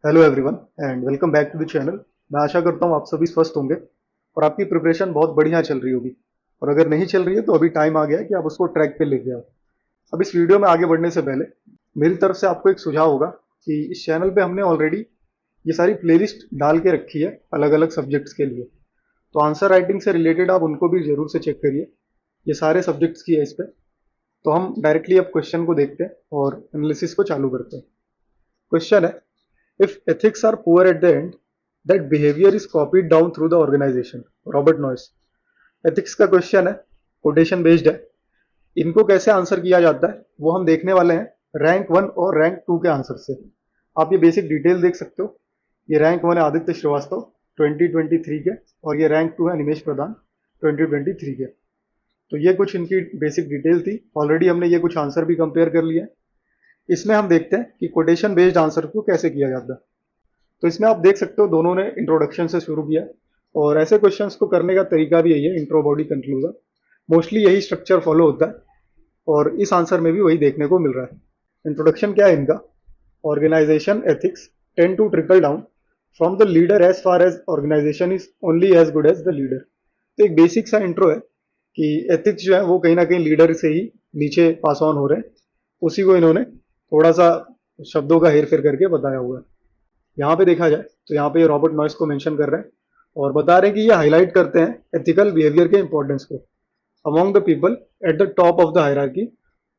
Hello everyone and welcome back to the channel. मैं आशा करता हूँ आप सभी स्वस्थ होंगे और आपकी प्रिपरेशन बहुत बढ़िया चल रही होगी। और अगर नहीं चल रही है तो अभी टाइम आ गया है कि आप उसको ट्रैक पे लेके आओ। अब इस वीडियो में आगे बढ़ने से पहले मेरी तरफ से आपको एक सुझाव होगा कि इस चैनल पे हमने ऑलरेडी ये सारी प्लेलिस्ट डाल के रखी है अलग अलग सब्जेक्ट्स के लिए। तो आंसर राइटिंग से रिलेटेड आप उनको भी जरूर से चेक करिए। ये सारे सब्जेक्ट्स की है इस पर। तो हम डायरेक्टली अब क्वेश्चन को देखते हैं और एनालिसिस को चालू करते हैं। क्वेश्चन है, if ethics are poor at the end, that behavior is copied down through the organization. Robert noise. Ethics का क्वेश्चन है, कोटेशन बेस्ड है। इनको कैसे आंसर किया जाता है वो हम देखने वाले हैं रैंक 1 और रैंक 2 के आंसर से। आप ये बेसिक डिटेल देख सकते हो। ये रैंक 1 है आदित्य श्रीवास्तव 2023 के, और ये रैंक 2 है निमेश प्रधान 2023 के। तो ये कुछ इनकी बेसिक डिटेल थी। ऑलरेडी हमने ये कुछ आंसर भी कंपेयर कर लिए। इसमें हम देखते हैं कि कोटेशन बेस्ड आंसर को कैसे किया जाता है। तो इसमें आप देख सकते हो दोनों ने इंट्रोडक्शन से शुरू किया, और ऐसे क्वेश्चंस को करने का तरीका भी यही है, इंट्रो बॉडी कंक्लूजन। मोस्टली यही स्ट्रक्चर फॉलो होता है और इस आंसर में भी वही देखने को मिल रहा है। इंट्रोडक्शन क्या है इनका, organisation ethics tend to trickle down from the leader as far as organisation is only as good as the leader. तो एक बेसिक सा इंट्रो है कि एथिक्स जो है वो कहीं ना कहीं लीडर से ही नीचे पास ऑन हो रहे हैं। उसी को इन्होंने थोड़ा सा शब्दों का हेर फेर करके बताया हुआ है। यहाँ पे देखा जाए तो यहाँ पे रॉबर्ट नॉइस को मेंशन कर रहे हैं और बता रहे हैं कि ये हाईलाइट करते हैं एथिकल बिहेवियर के इंपॉर्टेंस को among the people at the top of the hierarchy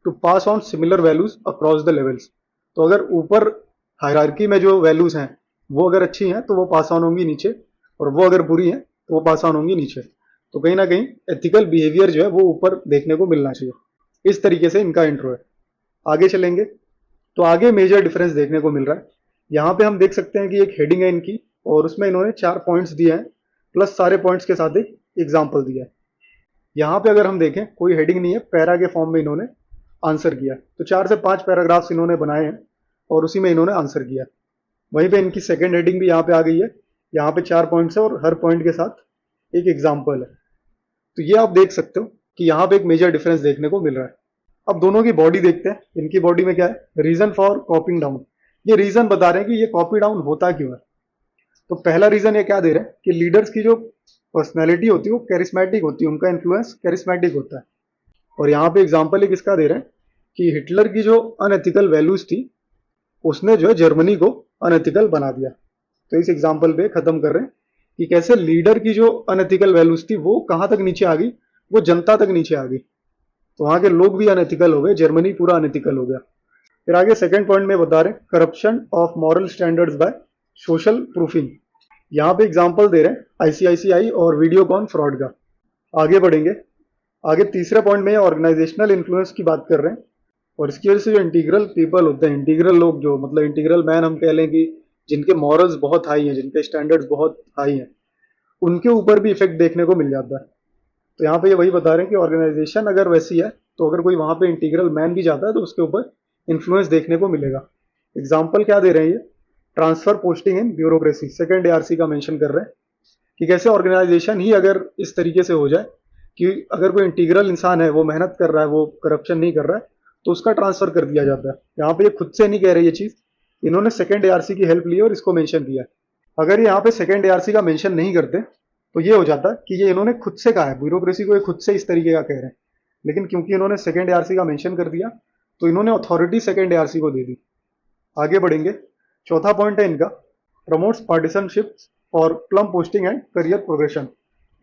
to pass on similar values across the levels. तो अगर ऊपर हायरार्की में जो वैल्यूज हैं वो अगर अच्छी हैं तो वो पास ऑन होंगी नीचे, और वो अगर बुरी हैं तो वो पास ऑन होंगी नीचे। तो कहीं ना कहीं एथिकल बिहेवियर जो है वो ऊपर देखने को मिलना चाहिए। इस तरीके से इनका इंट्रो है। आगे चलेंगे तो आगे मेजर डिफरेंस देखने को मिल रहा है। यहाँ पे हम देख सकते हैं कि एक हेडिंग है इनकी और उसमें इन्होंने 4 पॉइंट्स दिए हैं, प्लस सारे पॉइंट्स के साथ एक एग्जाम्पल दिया है। यहाँ पे अगर हम देखें कोई हेडिंग नहीं है, पैरा के फॉर्म में इन्होंने आंसर किया। तो 4 से 5 पैराग्राफ्स इन्होंने बनाए हैं और उसी में इन्होंने आंसर किया। वहीं पे इनकी सेकेंड हेडिंग भी यहाँ पे आ गई है। यहाँ पे 4 पॉइंट्स है और हर पॉइंट के साथ एक एग्जाम्पल है। तो ये आप देख सकते हो कि यहाँ पे एक मेजर डिफरेंस देखने को मिल रहा है। अब दोनों की बॉडी देखते हैं। इनकी बॉडी में क्या है, रीजन फॉर कॉपिंग डाउन। ये रीजन बता रहे हैं कि ये कॉपी डाउन होता क्यों है। तो पहला रीजन ये क्या दे रहे हैं कि लीडर्स की जो पर्सनैलिटी होती है वो कैरिस्मेटिक होती है, उनका इन्फ्लुएंस कैरिस्मेटिक होता है। और यहाँ पे एग्जाम्पल एक इसका दे रहे हैं कि हिटलर की जो अनएथिकल वैल्यूज थी उसने जो है जर्मनी को अनएथिकल बना दिया। तो इस एग्जाम्पल पे खत्म कर रहे हैं कि कैसे लीडर की जो अनएथिकल वैल्यूज थी वो कहाँ तक नीचे आ गई, वो जनता तक नीचे आ गई। तो वहां के लोग भी अनएथिकल हो गए, जर्मनी पूरा अनएथिकल हो गया। फिर आगे सेकंड पॉइंट में बता रहे हैं corruption of moral standards by social proofing. यहाँ पे एग्जांपल दे रहे हैं आईसीआईसीआई और वीडियोकॉन फ्रॉड का। आगे बढ़ेंगे, आगे तीसरे पॉइंट में ऑर्गेनाइजेशनल इन्फ्लुएंस की बात कर रहे हैं। और इसकी वजह से जो इंटीग्रल पीपल होते हैं, इंटीग्रल लोग, जो मतलब इंटीग्रल मैन हम कह लें कि जिनके मॉरल्स बहुत हाई हैं, जिनके स्टैंडर्ड्स बहुत हाई हैं, उनके ऊपर भी इफेक्ट देखने को मिल जाता है। तो यहाँ पे ये वही बता रहे हैं कि ऑर्गेनाइजेशन अगर वैसी है तो अगर कोई वहां पे इंटीग्रल मैन भी जाता है तो उसके ऊपर इन्फ्लुएंस देखने को मिलेगा। एग्जाम्पल क्या दे रहे हैं ये, transfer posting in bureaucracy, second ARC का मेंशन कर रहे हैं कि कैसे ऑर्गेनाइजेशन ही अगर इस तरीके से हो जाए कि अगर कोई इंटीग्रल इंसान है, वो मेहनत कर रहा है, वो करप्शन नहीं कर रहा है, तो उसका ट्रांसफर कर दिया जाता है। यहाँ पे ये खुद से नहीं कह रहे ये चीज, इन्होंने सेकंड एआरसी की हेल्प ली और इसको मेंशन किया। अगर यहाँ पे सेकंड एआरसी का मेंशन नहीं करते तो ये हो जाता कि ये इन्होंने खुद से कहा है, ब्यूरोक्रेसी को ये खुद से इस तरीके का कह रहे हैं। लेकिन क्योंकि इन्होंने सेकंड एआरसी का मेंशन कर दिया तो इन्होंने अथॉरिटी सेकंड एआरसी को दे दी। आगे बढ़ेंगे, चौथा पॉइंट है इनका प्रमोट्स पार्टिसनशिप और plum posting and career progression.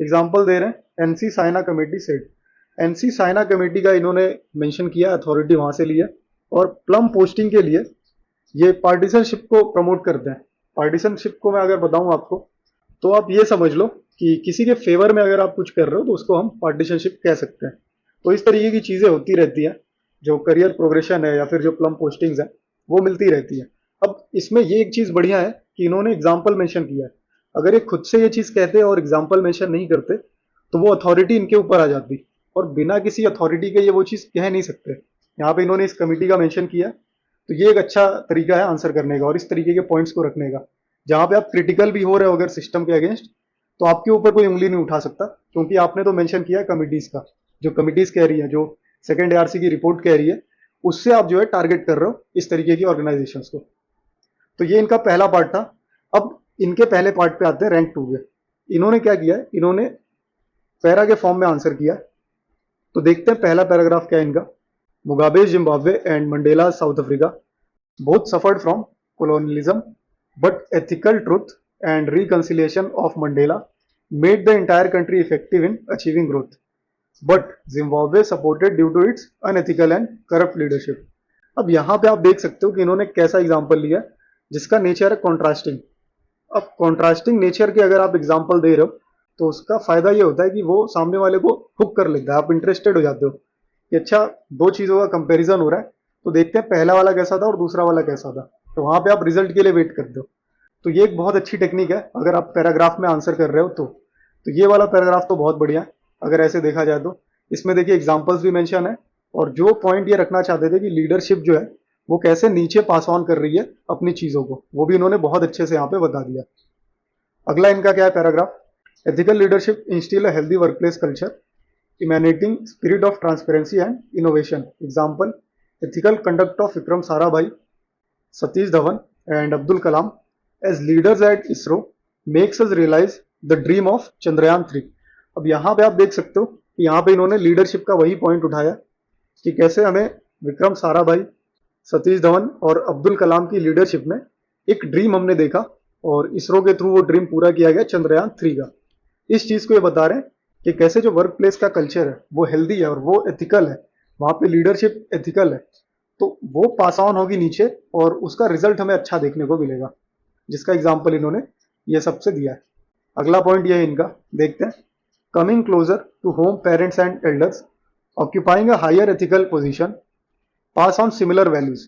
Example दे रहे हैं NC Saxena committee set. NC Saxena committee का इन्होंने मेंशन किया, अथॉरिटी वहां से लिया, और प्लम पोस्टिंग के लिए ये पार्टिसनशिप को प्रमोट करते हैं। पार्टिसनशिप को मैं अगर बताऊं आपको तो आप ये समझ लो कि किसी के फेवर में अगर आप कुछ कर रहे हो तो उसको हम पार्टिसनशिप कह सकते हैं। तो इस तरीके की चीजें होती रहती हैं, जो करियर प्रोग्रेशन है या फिर जो प्लम पोस्टिंग्स है वो मिलती रहती है। अब इसमें ये एक चीज बढ़िया है कि इन्होंने एग्जाम्पल मेंशन किया है। अगर ये खुद से ये चीज कहते और एग्जाम्पल मेंशन नहीं करते तो वो अथॉरिटी इनके ऊपर आ जाती, और बिना किसी अथॉरिटी के ये वो चीज कह नहीं सकते। यहाँ पे इन्होंने इस कमेटी का मेंशन किया, तो ये एक अच्छा तरीका है आंसर करने का और इस तरीके के पॉइंट्स को रखने का। जहां पे आप क्रिटिकल भी हो रहे हो अगर सिस्टम के अगेंस्ट, तो आपके ऊपर कोई उंगली नहीं उठा सकता, क्योंकि आपने तो मेंशन किया है कमिटीज का। जो कमिटीज कह रही है, जो सेकंड एआरसी की रिपोर्ट कह रही है, उससे आप जो है टारगेट कर रहे हो इस तरीके की ऑर्गेनाइजेशंस को। तो ये इनका पहला पार्ट था। अब इनके पहले पार्ट पे आते हैं रैंक 2 के। इन्होंने क्या किया है, इन्होंने पैरा के फॉर्म में आंसर किया। तो देखते हैं पहला पैराग्राफ क्या है इनका। Mugabe Zimbabwe and Mandela south Africa both suffered from colonialism, but ethical truth and reconciliation of Mandela made the entire country effective in achieving growth. But Zimbabwe supported due to its unethical and corrupt leadership. अब यहाँ पे आप देख सकते हो कि इन्होंने कैसा एग्जाम्पल लिया जिसका नेचर है कॉन्ट्रास्टिंग। अब कॉन्ट्रास्टिंग नेचर के अगर आप एग्जाम्पल दे रहे हो तो उसका फायदा ये होता है कि वो सामने वाले को हुक कर लेता है, आप इंटरेस्टेड हो जाते हो कि अच्छा दो चीज़ों का कंपैरिजन हो रहा है, तो देखते हैं पहला वाला कैसा था और दूसरा वाला कैसा था। तो वहां पे आप रिजल्ट के लिए वेट करते हो। तो ये एक बहुत अच्छी टेक्निक है अगर आप पैराग्राफ में आंसर कर रहे हो तो ये वाला पैराग्राफ तो बहुत बढ़िया है अगर ऐसे देखा जाए तो। इसमें देखिए एग्जाम्पल्स भी मेंशन है और जो पॉइंट ये रखना चाहते थे कि लीडरशिप जो है वो कैसे नीचे पास ऑन कर रही है अपनी चीजों को, वो भी इन्होंने बहुत अच्छे से यहाँ पे बता दिया। अगला इनका क्या है paragraph, ethical leadership instil a healthy workplace culture emanating spirit of transparency and innovation. Example, ethical conduct of Vikram Sarabhai, Satish Dhawan and Abdul Kalam as leaders at ISRO makes us realize the dream of Chandrayaan 3. अब यहाँ पे आप देख सकते हो कि यहाँ पे इन्होंने लीडरशिप का वही पॉइंट उठाया कि कैसे हमें विक्रम साराभाई, सतीश धवन और अब्दुल कलाम की लीडरशिप में एक ड्रीम हमने देखा और इसरो के थ्रू वो ड्रीम पूरा किया गया चंद्रयान 3 का। इस चीज को ये बता रहे हैं कि कैसे जो वर्क प्लेस का कल्चर है वो हेल्दी है और वो एथिकल है, वहां पे लीडरशिप एथिकल है, तो वो पास ऑन होगी नीचे और उसका रिजल्ट हमें अच्छा देखने को मिलेगा, जिसका एग्जाम्पल इन्होंने ये सबसे दिया है। अगला पॉइंट ये है इनका, देखते हैं, coming closer to home parents and elders occupying a higher ethical position pass on similar values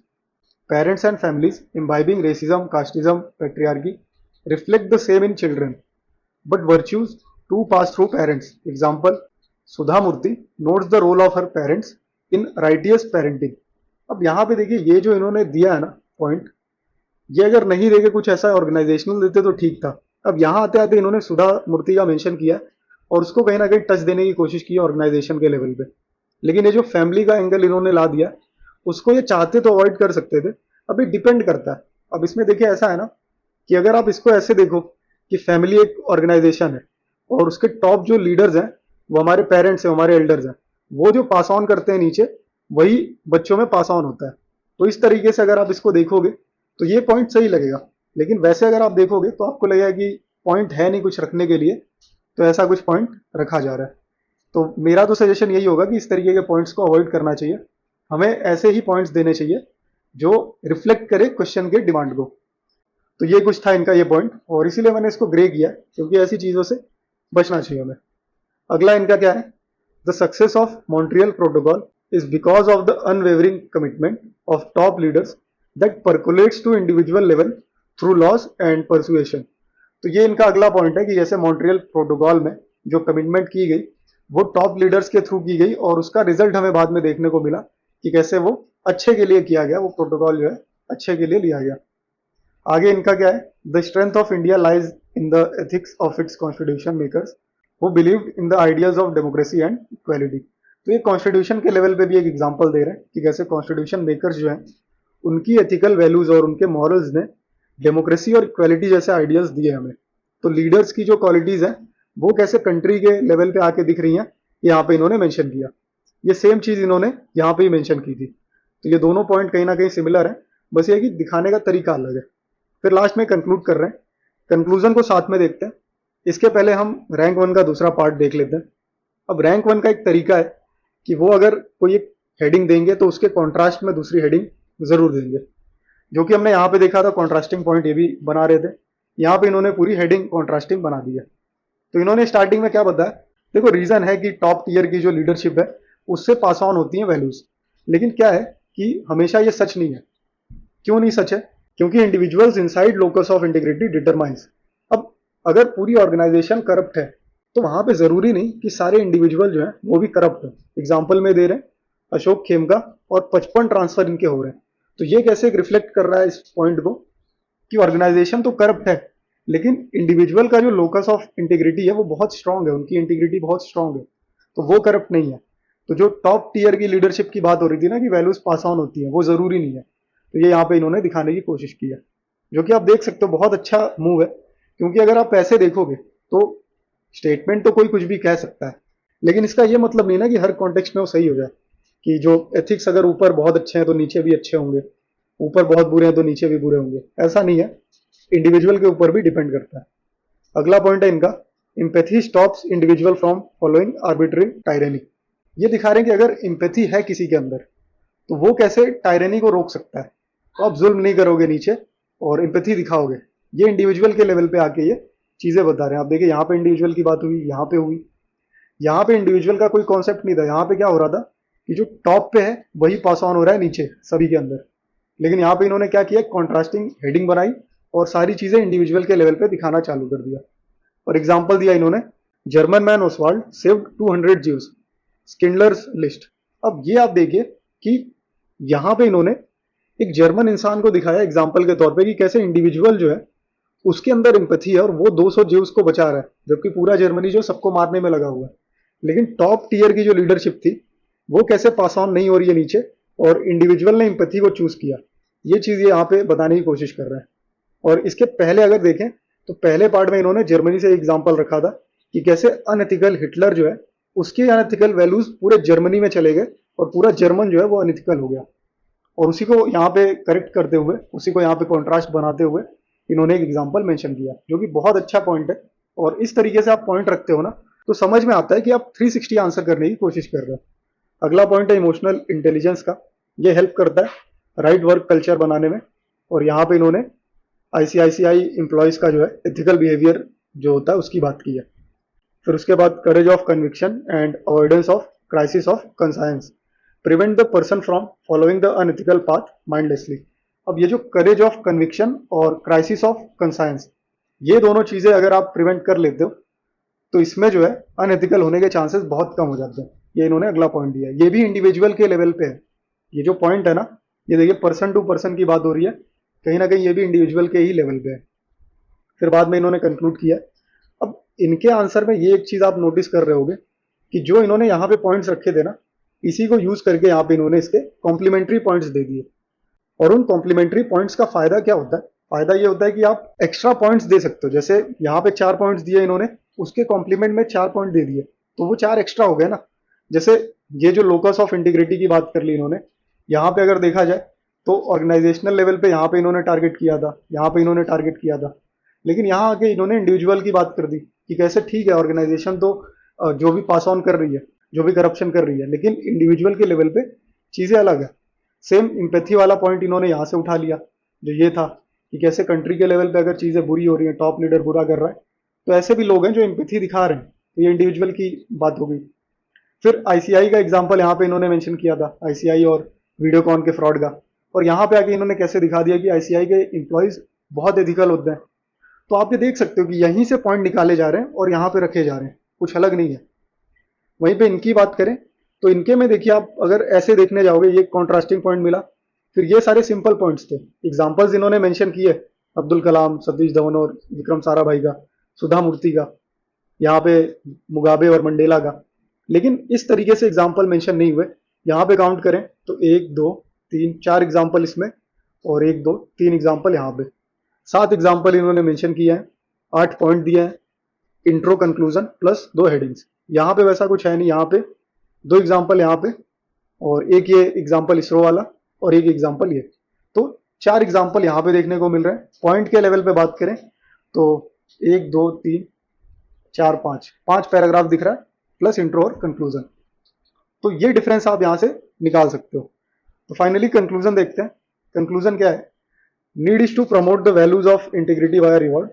parents and families imbibing racism casteism patriarchy reflect the same in children but virtues to pass through parents. Example, Sudha Murthy notes the role of her parents in righteous parenting. अब यहाँ पे देखिए ये जो इन्होंने दिया है ना पॉइंट, ये अगर नहीं देके कुछ ऐसा ऑर्गेनाइजेशनल देते तो ठीक था। अब यहाँ आते आते इन्होंने सुधा मूर्ति का मेंशन किया और उसको कहीं ना कहीं टच देने की कोशिश की ऑर्गेनाइजेशन के लेवल पे, लेकिन ये जो फैमिली का एंगल इन्होंने ला दिया उसको ये चाहते तो अवॉइड कर सकते थे। अब ये डिपेंड करता है। अब इसमें देखिए ऐसा है ना कि अगर आप इसको ऐसे देखो कि फैमिली एक ऑर्गेनाइजेशन है और उसके टॉप जो लीडर्स हैं वो हमारे पेरेंट्स हैं, हमारे एल्डर्स हैं, वो जो पास ऑन करते हैं नीचे वही बच्चों में पास ऑन होता है। तो इस तरीके से अगर आप इसको देखोगे तो ये पॉइंट सही लगेगा, लेकिन वैसे अगर आप देखोगे तो आपको लगेगा कि पॉइंट है नहीं कुछ रखने के लिए, तो ऐसा कुछ पॉइंट रखा जा रहा है। तो मेरा तो सजेशन यही होगा कि इस तरीके के पॉइंट्स को अवॉइड करना चाहिए, हमें ऐसे ही पॉइंट्स देने चाहिए जो रिफ्लेक्ट करे क्वेश्चन के डिमांड को। तो ये कुछ था इनका ये पॉइंट और इसीलिए मैंने इसको ग्रे किया क्योंकि ऐसी चीजों से बचना चाहिए हमें। अगला इनका क्या है, the success of Montreal protocol is because of the unwavering commitment of top leaders that percolates to individual level through laws and persuasion. तो ये इनका अगला पॉइंट है कि जैसे मॉन्ट्रियल प्रोटोकॉल में जो कमिटमेंट की गई वो टॉप लीडर्स के थ्रू की गई और उसका रिजल्ट हमें बाद में देखने को मिला कि कैसे वो अच्छे के लिए किया गया, वो प्रोटोकॉल जो है अच्छे के लिए लिया गया। आगे इनका क्या है, the strength of India lies in the ethics of its constitution makers who believed in the ideas of democracy and equality. तो ये कॉन्स्टिट्यूशन के लेवल पे भी एक एग्जांपल दे रहे हैं कि कैसे कॉन्स्टिट्यूशन मेकर्स जो हैं उनकी एथिकल वैल्यूज और उनके मॉरल्स ने डेमोक्रेसी और इक्वालिटी जैसे आइडियाज दिए हमें। तो लीडर्स की जो क्वालिटीज हैं वो कैसे कंट्री के लेवल पे आके दिख रही हैं, यहाँ पे इन्होंने मेंशन किया। ये सेम चीज इन्होंने यहाँ पे ही मेंशन की थी। तो ये दोनों पॉइंट कहीं ना कहीं सिमिलर है, बस ये कि दिखाने का तरीका अलग है। फिर लास्ट में कंक्लूड कर रहे हैं, कंक्लूजन को साथ में देखते हैं। इसके पहले हम रैंक 1 का दूसरा पार्ट देख लेते हैं। अब रैंक 1 का एक तरीका है कि वो अगर कोई एक हेडिंग देंगे तो उसके कॉन्ट्रास्ट में दूसरी हेडिंग जरूर देंगे, जो कि हमने यहाँ पे देखा था। कॉन्ट्रास्टिंग पॉइंट ये भी बना रहे थे, यहाँ पे इन्होंने पूरी हेडिंग कॉन्ट्रास्टिंग बना दी है। तो इन्होंने स्टार्टिंग में क्या बताया, देखो रीजन है कि टॉप टीयर की जो लीडरशिप है उससे पास ऑन होती है वैल्यूज, लेकिन क्या है कि हमेशा ये सच नहीं है। क्यों नहीं सच है, क्योंकि individuals inside locus of integrity determines. अब अगर पूरी ऑर्गेनाइजेशन करप्ट है तो वहां पे जरूरी नहीं कि सारे इंडिविजुअल जो हैं वो भी करप्ट हो। एग्जाम्पल में दे रहे हैं अशोक खेमका और 55 ट्रांसफर इनके हो रहे हैं। तो ये कैसे रिफ्लेक्ट कर रहा है इस पॉइंट को कि ऑर्गेनाइजेशन तो करप्ट है लेकिन इंडिविजुअल का जो लोकस ऑफ इंटीग्रिटी है वो बहुत स्ट्रांग है, उनकी इंटीग्रिटी बहुत स्ट्रांग है, तो वो करप्ट नहीं है। तो जो टॉप टीयर की लीडरशिप की बात हो रही थी ना कि वैल्यूज पास ऑन होती है, वो जरूरी नहीं है। तो ये यहाँ पे इन्होंने दिखाने की कोशिश की है, जो कि आप देख सकते हो बहुत अच्छा मूव है, क्योंकि अगर आप ऐसे देखोगे तो स्टेटमेंट तो कोई कुछ भी कह सकता है, लेकिन इसका ये मतलब नहीं ना कि हर कॉन्टेक्स्ट में वो सही हो जाए, कि जो एथिक्स अगर ऊपर बहुत अच्छे हैं तो नीचे भी अच्छे होंगे, ऊपर बहुत बुरे हैं तो नीचे भी बुरे होंगे, ऐसा नहीं है। इंडिविजुअल के ऊपर भी डिपेंड करता है। अगला पॉइंट है इनका, empathy stops individual from following arbitrary टायरेनी। ये दिखा रहे हैं कि अगर एम्पैथी है किसी के अंदर तो वो कैसे टायरेनी को रोक सकता है। तो आप जुल्म नहीं करोगे नीचे और एम्पैथी दिखाओगे। ये इंडिविजुअल के लेवल पे आके ये चीजें बता रहे हैं। आप देखिए यहाँ पे इंडिविजुअल की बात हुई, यहाँ पे हुई, यहाँ पे इंडिविजुअल का कोई कॉन्सेप्ट नहीं था। यहाँ पे क्या हो रहा था कि जो टॉप पे है वही पास ऑन हो रहा है नीचे सभी के अंदर, लेकिन यहाँ पे इन्होंने क्या किया, कॉन्ट्रास्टिंग हेडिंग बनाई और सारी चीजें इंडिविजुअल के लेवल पे दिखाना चालू कर दिया। और एग्जाम्पल दिया इन्होंने, German man Oswald saved 200 जीव्स, स्किंडलर्स list. अब ये आप देखिए कि यहाँ पे इन्होंने एक जर्मन इंसान को दिखाया एग्जाम्पल के तौर पे कि कैसे इंडिविजुअल जो है उसके अंदर एम्पैथी है और वो 200 जीव्स को बचा रहा है, जबकि पूरा जर्मनी जो सबको मारने में लगा हुआ है। लेकिन टॉप टीयर की जो लीडरशिप थी वो कैसे पास ऑन नहीं हो रही है नीचे, और इंडिविजुअल ने एम्पैथी को चूज किया। ये चीज ये यहाँ पे बताने की कोशिश कर रहे हैं। और इसके पहले अगर देखें तो पहले पार्ट में इन्होंने जर्मनी से एग्जाम्पल रखा था कि कैसे अनएथिकल हिटलर जो है उसके अनएथिकल वैल्यूज पूरे जर्मनी में चले गए और पूरा जर्मन जो है वो अनएथिकल हो गया। और उसी को यहाँ पे करेक्ट करते हुए, उसी को यहाँ पे कॉन्ट्रास्ट बनाते हुए इन्होंने एक एग्जाम्पल मेंशन किया, जो कि बहुत अच्छा पॉइंट है। और इस तरीके से आप पॉइंट रखते हो ना तो समझ में आता है कि आप 360 आंसर करने की कोशिश कर रहे हो। अगला पॉइंट है इमोशनल इंटेलिजेंस का। ये हेल्प करता है राइट वर्क कल्चर बनाने में। और यहाँ पे इन्होंने आईसीआईसीआई एम्प्लॉयज का जो है एथिकल बिहेवियर जो होता है उसकी बात की है। फिर उसके बाद courage of conviction and avoidance of crisis of conscience prevent the person from following the unethical path mindlessly. अब ये जो करेज ऑफ कन्विक्शन और क्राइसिस ऑफ कंसाइंस, ये दोनों चीजें अगर आप प्रिवेंट कर लेते हो तो इसमें जो है अनएथिकल होने के चांसेस बहुत कम हो जाते हैं। ये इन्होंने अगला पॉइंट दिया है। ये भी इंडिविजुअल के लेवल पे है। ये जो पॉइंट है ना, ये देखिए पर्सन टू पर्सन की बात हो रही है, कहीं ना कहीं ये भी इंडिविजुअल के ही लेवल पे है। फिर बाद में इन्होंने कंक्लूड किया। अब इनके आंसर में ये एक चीज आप नोटिस कर रहे होगे कि जो इन्होंने यहाँ पे पॉइंट्स रखे थे ना, इसी को यूज करके यहाँ पे इन्होंने इसके कॉम्प्लीमेंट्री पॉइंट्स दे दिए। और उन कॉम्प्लीमेंट्री पॉइंट्स का फायदा क्या होता है? फायदा ये होता है कि आप एक्स्ट्रा पॉइंट्स दे सकते हो। जैसे यहाँ पे 4 पॉइंट्स दिए इन्होंने, उसके कॉम्प्लीमेंट में 4 पॉइंट दे दिए, तो वो 4 एक्स्ट्रा हो गए ना। जैसे ये जो लोकस ऑफ इंटीग्रिटी की बात कर ली इन्होंने, यहाँ पे अगर देखा जाए तो ऑर्गेनाइजेशनल लेवल पे यहाँ पे इन्होंने टारगेट किया था, यहाँ पे इन्होंने टारगेट किया था, लेकिन यहाँ आके इन्होंने इंडिविजुअल की बात कर दी कि कैसे ठीक है ऑर्गेनाइजेशन तो जो भी पास ऑन कर रही है, जो भी करप्शन कर रही है, लेकिन इंडिविजुअल के लेवल पे चीजें अलग है। सेम इम्पैथी वाला पॉइंट इन्होंने यहाँ से उठा लिया, जो ये था कि कैसे कंट्री के लेवल पे अगर चीजें बुरी हो रही हैं, टॉप लीडर बुरा कर रहा है, तो ऐसे भी लोग हैं जो इम्पैथी दिखा रहे हैं, तो ये इंडिविजुअल की बात हो गई। फिर आईसीआई का एग्जाम्पल यहाँ पे इन्होंने मेंशन किया था, आईसीआई और वीडियोकॉन के फ्रॉड का। और यहाँ पे आके इन्होंने कैसे दिखा दिया कि आईसीआई के एम्प्लॉयज बहुत एथिकल होते हैं। तो आप ये देख सकते हो कि यहीं से पॉइंट निकाले जा रहे हैं और यहाँ पे रखे जा रहे हैं, कुछ अलग नहीं है। वहीं पे इनकी बात करें तो इनके में देखिए, आप अगर ऐसे देखने जाओगे, ये कॉन्ट्रास्टिंग पॉइंट मिला, फिर ये सारे सिंपल पॉइंट्स थे। एग्जाम्पल्स इन्होंने मेंशन किए, अब्दुल कलाम, सतीश धवन और विक्रम साराभाई का, सुधा मूर्ति का, यहाँ पे मुगाबे और मंडेला का। लेकिन इस तरीके से एग्जाम्पल मेंशन नहीं हुए। यहाँ पे काउंट करें तो 1 2 3 4 एग्जाम्पल इसमें, और 1 2 3 एग्जाम्पल यहाँ पे, 7 एग्जाम्पल इन्होंने मेंशन किया है, 8 पॉइंट दिए हैं, इंट्रो कंक्लूजन प्लस 2 हेडिंग्स। यहाँ पे वैसा कुछ है नहीं, यहाँ पे 2 एग्जाम्पल यहाँ पे, और एक ये एग्जाम्पल इसरो वाला, और एक एग्जाम्पल ये। तो 4 एग्जाम्पल यहाँ पे देखने को मिल रहे हैं। पॉइंट के लेवल पे बात करें तो 1 2 3 4 5 पैराग्राफ दिख रहा है, प्लस इंट्रो और कंक्लूजन। तो ये डिफरेंस आप यहाँ से निकाल सकते हो। तो फाइनली कंक्लूजन देखते हैं। कंक्लूजन क्या है? Need is to promote the values of integrity via reward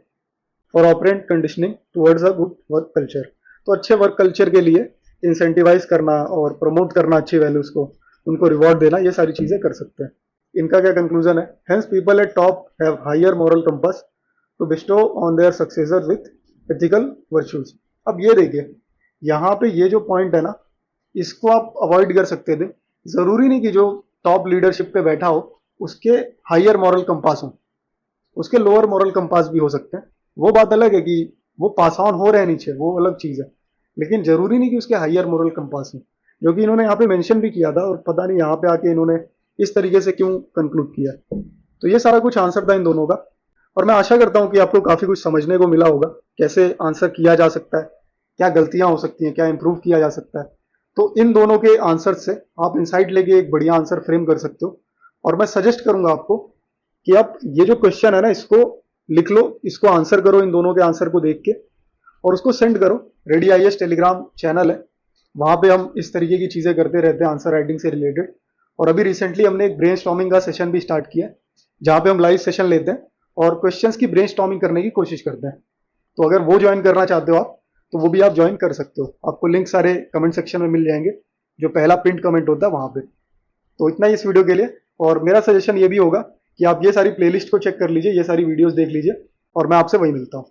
for operant conditioning towards a good work culture. तो अच्छे वर्क कल्चर के लिए इंसेंटिवाइज करना और प्रमोट करना अच्छी वैल्यूज को, उनको रिवॉर्ड देना, ये सारी चीजें कर सकते हैं। इनका क्या कंक्लूजन है? Hence people at top have higher moral compass to bestow on their successor with ethical virtues. अब ये देखिए, यहाँ पे ये जो पॉइंट है ना, इसको आप अवॉइड कर सकते थे। जरूरी नहीं कि जो टॉप लीडरशिप पे बैठा हो उसके हायर मॉरल कंपास हो, उसके लोअर मॉरल कंपास भी हो सकते हैं। वो बात अलग है कि वो पास ऑन हो रहे हैं नीचे, वो अलग चीज है, लेकिन जरूरी नहीं कि उसके हायर मॉरल कंपास हो, जो कि इन्होंने यहाँ पे मेंशन भी किया था। और पता नहीं यहाँ पे आके इन्होंने इस तरीके से क्यों कंक्लूड किया। तो ये सारा कुछ आंसर था इन दोनों का। और मैं आशा करता हूँ कि आपको काफ़ी कुछ समझने को मिला होगा, कैसे आंसर किया जा सकता है, क्या गलतियाँ हो सकती हैं, क्या इंप्रूव किया जा सकता है। तो इन दोनों के आंसर से आप इंसाइट लेके एक बढ़िया आंसर फ्रेम कर सकते हो। और मैं सजेस्ट करूंगा आपको कि आप ये जो क्वेश्चन है ना, इसको लिख लो, इसको आंसर करो इन दोनों के आंसर को देख के, और उसको सेंड करो। रेडी आईएएस टेलीग्राम चैनल है, वहां पे हम इस तरीके की चीजें करते रहते हैं आंसर राइटिंग से रिलेटेड। और अभी रिसेंटली हमने एक ब्रेनस्टॉर्मिंग का सेशन भी स्टार्ट किया है, जहां पे हम लाइव सेशन लेते हैं और क्वेश्चंस की ब्रेनस्टॉर्मिंग करने की कोशिश करते हैं। तो अगर वो ज्वाइन करना चाहते हो आप, तो वो भी आप ज्वाइन कर सकते हो। आपको लिंक सारे कमेंट सेक्शन में मिल जाएंगे, जो पहला पिंट कमेंट होता है वहां पे। तो इतना ही इस वीडियो के लिए। और मेरा सजेशन ये भी होगा कि आप ये सारी प्लेलिस्ट को चेक कर लीजिए, ये सारी वीडियोस देख लीजिए, और मैं आपसे वही मिलता हूँ।